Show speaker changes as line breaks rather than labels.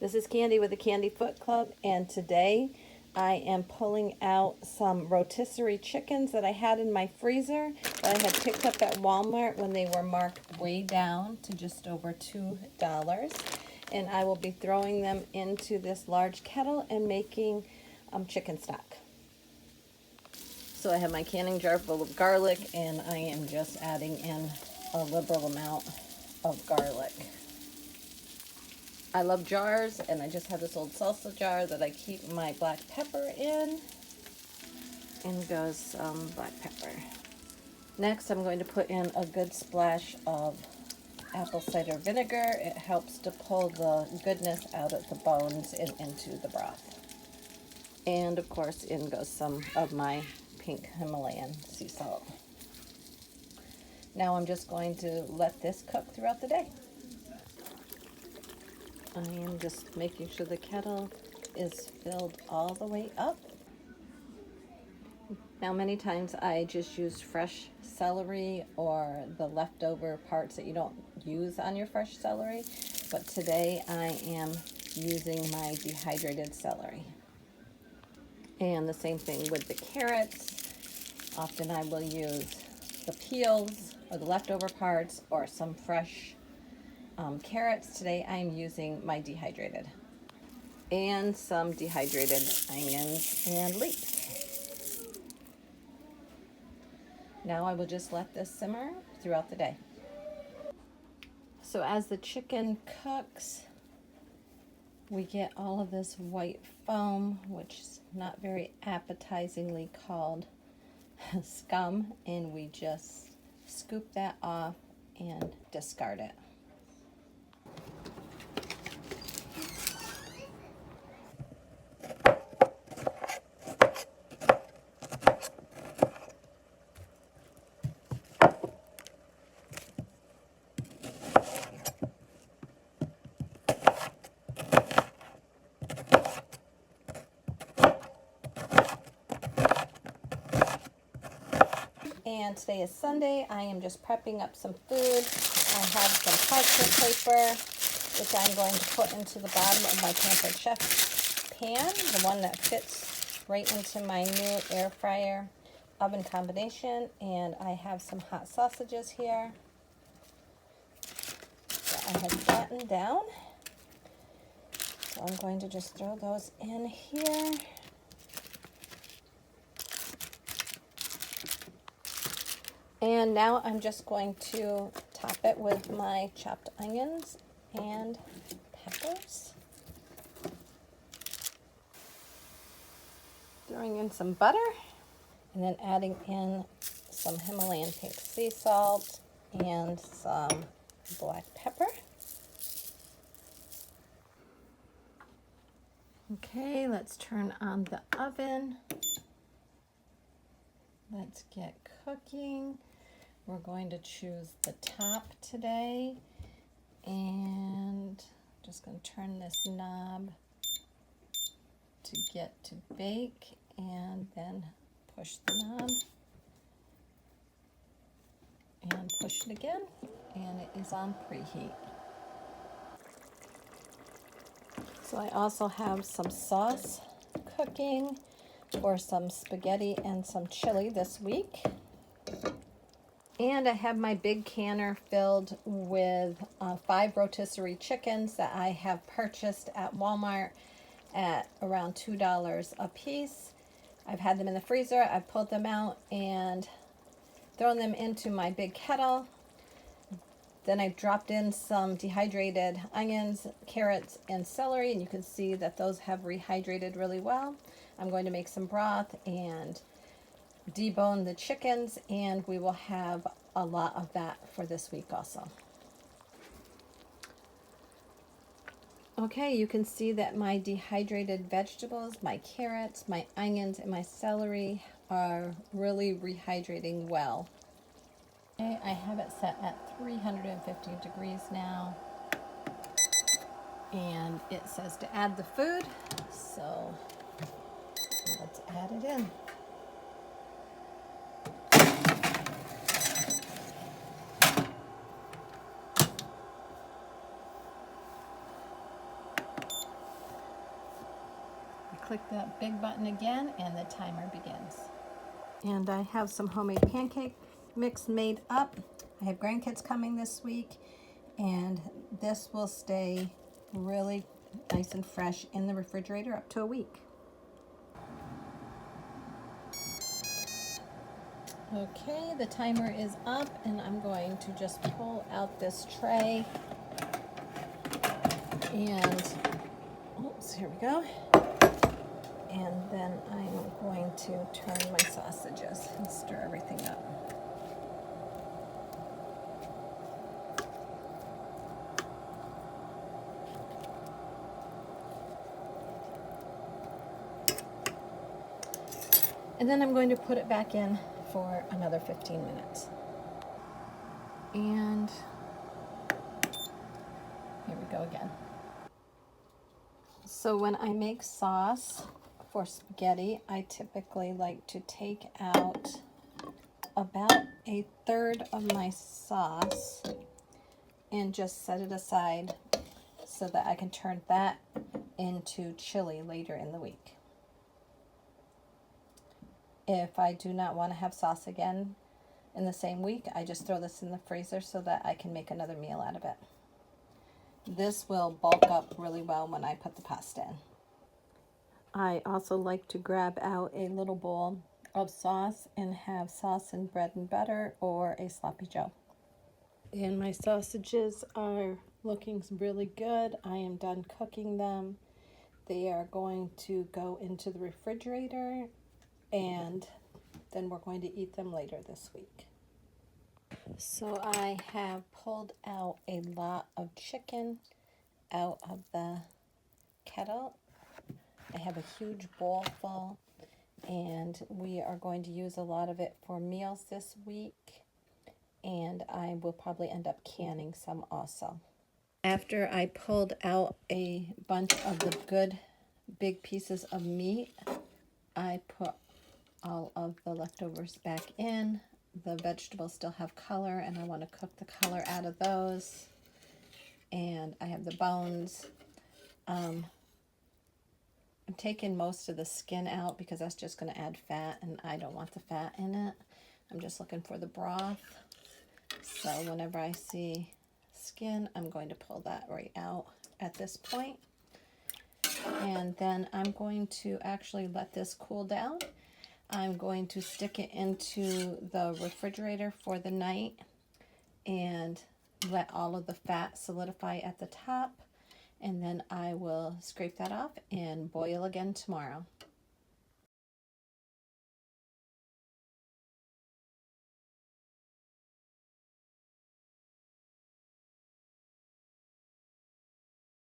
This is Candy with the Candy Foot Club, and today I am pulling out some rotisserie chickens that I had in my freezer that I had picked up at Walmart when they were marked way down to just over $2. And I will be throwing them into this large kettle and making chicken stock. So I have my canning jar full of garlic, and I am just adding in a liberal amount of garlic. I love jars, and I just have this old salsa jar that I keep my black pepper in. In goes some black pepper. Next, I'm going to put in a good splash of apple cider vinegar. It helps to pull the goodness out of the bones and into the broth. And of course, in goes some of my pink Himalayan sea salt. Now I'm just going to let this cook throughout the day. I am just making sure the kettle is filled all the way up. Now many times I just use fresh celery or the leftover parts that you don't use on your fresh celery, but today I am using my dehydrated celery. And the same thing with the carrots. Often I will use the peels or the leftover parts or some fresh carrots. Today I'm using my dehydrated. And some dehydrated onions and leeks. Now I will just let this simmer throughout the day. So as the chicken cooks, we get all of this white foam, which is not very appetizingly called scum, and we just scoop that off and discard it. And today is Sunday. I am just prepping up some food. I have some parchment paper, which I'm going to put into the bottom of my Pampered Chef pan, the one that fits right into my new air fryer oven combination. And I have some hot sausages here that I have flattened down. So I'm going to just throw those in here. And now I'm just going to top it with my chopped onions and peppers. Throwing in some butter, and then adding in some Himalayan pink sea salt and some black pepper. Okay, let's turn on the oven. Let's get cooking. We're going to choose the top today, and just going to turn this knob to get to bake, and then push the knob and push it again, and it is on preheat. So I also have some sauce cooking for some spaghetti and some chili this week. And I have my big canner filled with 5 rotisserie chickens that I have purchased at Walmart at around $2 a piece. I've had them in the freezer. I've pulled them out and thrown them into my big kettle. Then I dropped in some dehydrated onions, carrots, and celery, and you can see that those have rehydrated really well. I'm going to make some broth and debone the chickens, and we will have a lot of that for this week also. Okay, you can see that my dehydrated vegetables, my carrots, my onions, and my celery are really rehydrating well. Okay, I have it set at 350 degrees now, and it says to add the food, so let's add it in. click the big button again and the timer begins. And I have some homemade pancake mix made up. I have grandkids coming this week, and this will stay really nice and fresh in the refrigerator up to a week. Okay, the timer is up, and I'm going to just pull out this tray. And, oops, here we go. And then I'm going to turn my sausages and stir everything up. And then I'm going to put it back in for another 15 minutes. And here we go again. So when I make sauce for spaghetti, I typically like to take out about 1/3 of my sauce and just set it aside so that I can turn that into chili later in the week. If I do not want to have sauce again in the same week, I just throw this in the freezer so that I can make another meal out of it. This will bulk up really well when I put the pasta in. I also like to grab out a little bowl of sauce and have sauce and bread and butter or a sloppy joe. And my sausages are looking really good. I am done cooking them. They are going to go into the refrigerator, and then we're going to eat them later this week. So I have pulled out a lot of chicken out of the kettle. I have a huge bowl full, and we are going to use a lot of it for meals this week, and I will probably end up canning some also. After I pulled out a bunch of the good big pieces of meat, I put all of the leftovers back in. The vegetables still have color, and I want to cook the color out of those. And I have the bones. I'm taking most of the skin out because that's just going to add fat, and I don't want the fat in it. I'm just looking for the broth. So whenever I see skin, I'm going to pull that right out at this point. And then I'm going to actually let this cool down. I'm going to stick it into the refrigerator for the night and let all of the fat solidify at the top. And then I will scrape that off and boil again tomorrow.